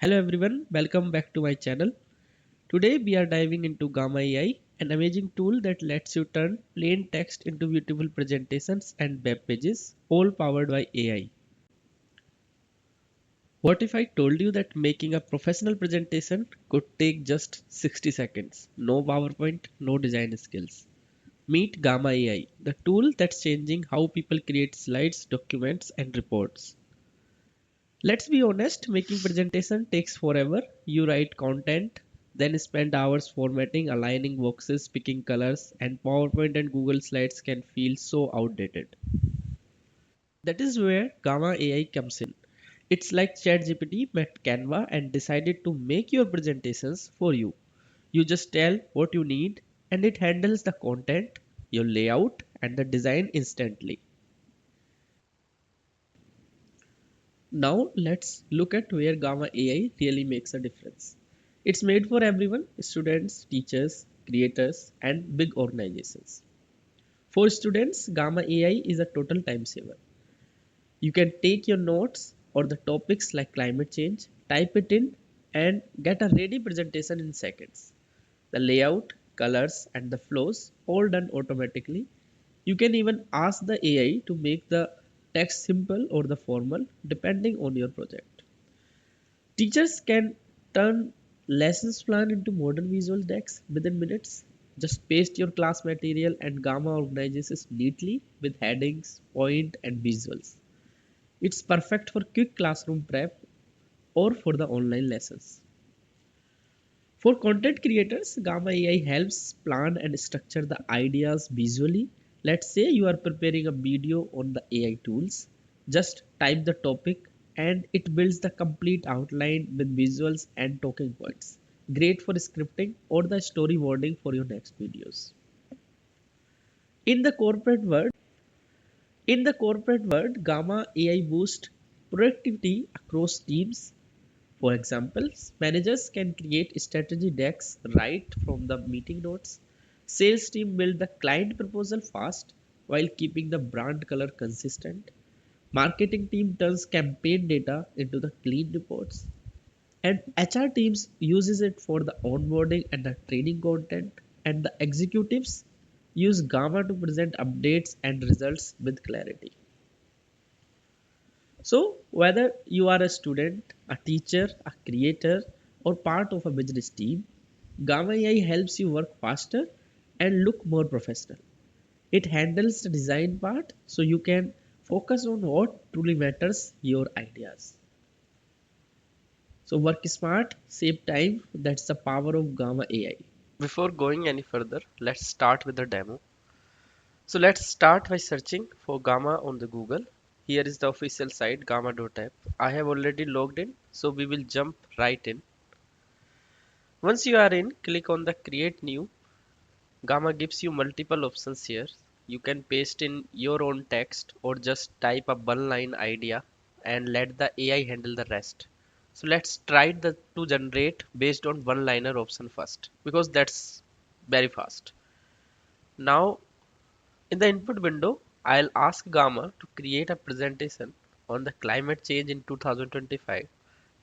Hello everyone, welcome back to my channel. Today we are diving into Gamma AI, an amazing tool that lets you turn plain text into beautiful presentations and web pages, all powered by AI. What if I told you that making a professional presentation could take just 60 seconds? No PowerPoint, no design skills. Meet Gamma AI, the tool that's changing how people create slides, documents, and reports. Let's be honest, making presentation takes forever. You write content, then spend hours formatting, aligning boxes, picking colors, and PowerPoint and Google Slides can feel so outdated. That is where Gamma AI comes in. It's like ChatGPT met Canva and decided to make your presentations for you. You just tell what you need and it handles the content, your layout, and the design instantly. Now let's look at where Gamma AI really makes a difference. It's made for everyone: students, teachers, creators, and big organizations. For students, Gamma AI is a total time saver. You can take your notes or the topics like climate change, type it in, and get a ready presentation in seconds. The layout, colors, and the flows all done automatically. You can even ask the AI to make the text simple or the formal depending on your project. Teachers can turn lessons plan into modern visual decks within minutes. Just paste your class material and Gamma organizes it neatly with headings, point, and visuals. It's perfect for quick classroom prep or for the online lessons. For content creators, Gamma AI helps plan and structure the ideas visually. Let's say you are preparing a video on the AI tools. Just type the topic and it builds the complete outline with visuals and talking points. Great for scripting or the storyboarding for your next videos. In the corporate world, Gamma AI boosts productivity across teams. For example, managers can create strategy decks right from the meeting notes. Sales team build the client proposal fast while keeping the brand color consistent. Marketing team turns campaign data into the clean reports. And HR teams uses it for the onboarding and the training content. And the executives use Gamma to present updates and results with clarity. So, whether you are a student, a teacher, a creator, or part of a business team, Gamma AI helps you work faster and look more professional. It handles the design part so you can focus on what truly matters: your ideas. So, work smart, save time. That's the power of Gamma AI. Before going any further, let's start with the demo. So let's start by searching for Gamma on the Google. Here is the official site gamma.app. I have already logged in, so we will jump right in. Once you are in, click on the create new. Gamma gives you multiple options here. You can paste in your own text or just type a one line idea and let the AI handle the rest. So let's try to generate based on one liner option first because that's very fast. Now in the input window, I'll ask Gamma to create a presentation on the climate change in 2025.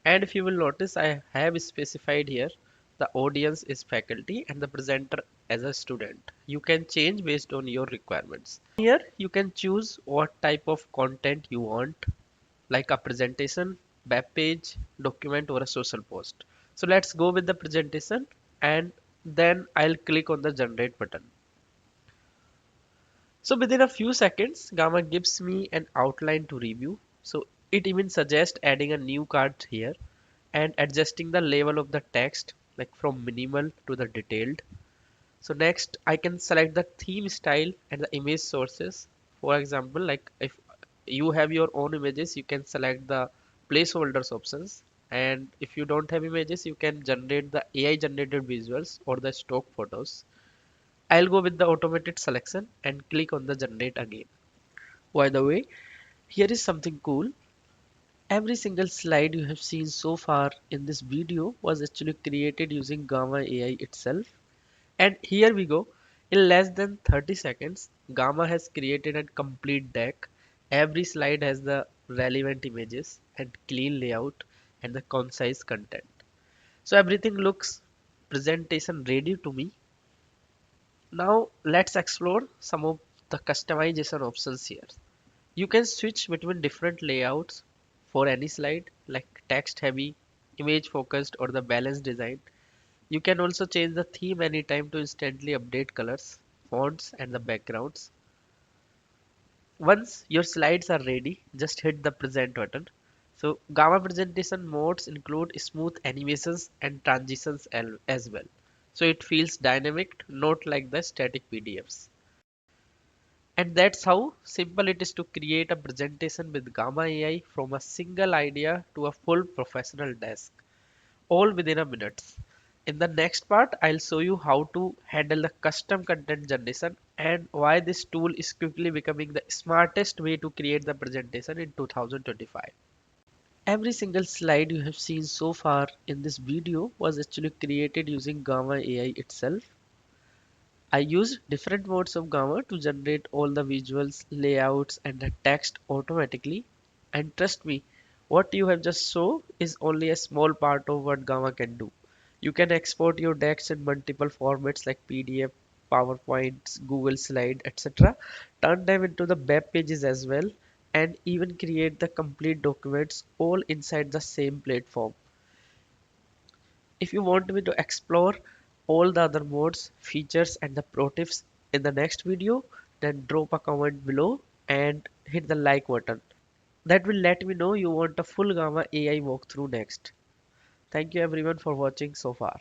And if you will notice, I have specified here the audience is faculty and the presenter as a student. You can change based on your requirements. Here you can choose what type of content you want, like a presentation, web page, document, or a social post. So let's go with the presentation and then I'll click on the generate button. So within a few seconds, Gamma gives me an outline to review. So it even suggests adding a new card here and adjusting the level of the text like from minimal to the detailed. So next I can select the theme style and the image sources. For example, like if you have your own images, you can select the placeholders options. And if you don't have images, you can generate the AI generated visuals or the stock photos. I'll go with the automated selection and click on the generate again. By the way, here is something cool. Every single slide you have seen so far in this video was actually created using Gamma AI itself. And here we go. In less than 30 seconds, Gamma has created a complete deck. Every slide has the relevant images and clean layout and the concise content. So everything looks presentation ready to me. Now let's explore some of the customization options here. You can switch between different layouts for any slide, like text heavy, image focused, or the balanced design. You can also change the theme anytime to instantly update colors, fonts, and the backgrounds. Once your slides are ready, just hit the present button. So Gamma presentation modes include smooth animations and transitions as well. So it feels dynamic, not like the static PDFs. And that's how simple it is to create a presentation with Gamma AI, from a single idea to a full professional desk, all within a minute. In the next part, I'll show you how to handle the custom content generation and why this tool is quickly becoming the smartest way to create the presentation in 2025. Every single slide you have seen so far in this video was actually created using Gamma AI itself. I used different modes of Gamma to generate all the visuals, layouts, and the text automatically. And trust me, what you have just saw is only a small part of what Gamma can do. You can export your decks in multiple formats like PDF, PowerPoints, Google Slide, etc. Turn them into the web pages as well, and even create the complete documents all inside the same platform. If you want me to explore all the other modes, features, and the pro tips in the next video, then drop a comment below and hit the like button. That will let me know you want a full Gamma AI walkthrough next. Thank you everyone for watching so far.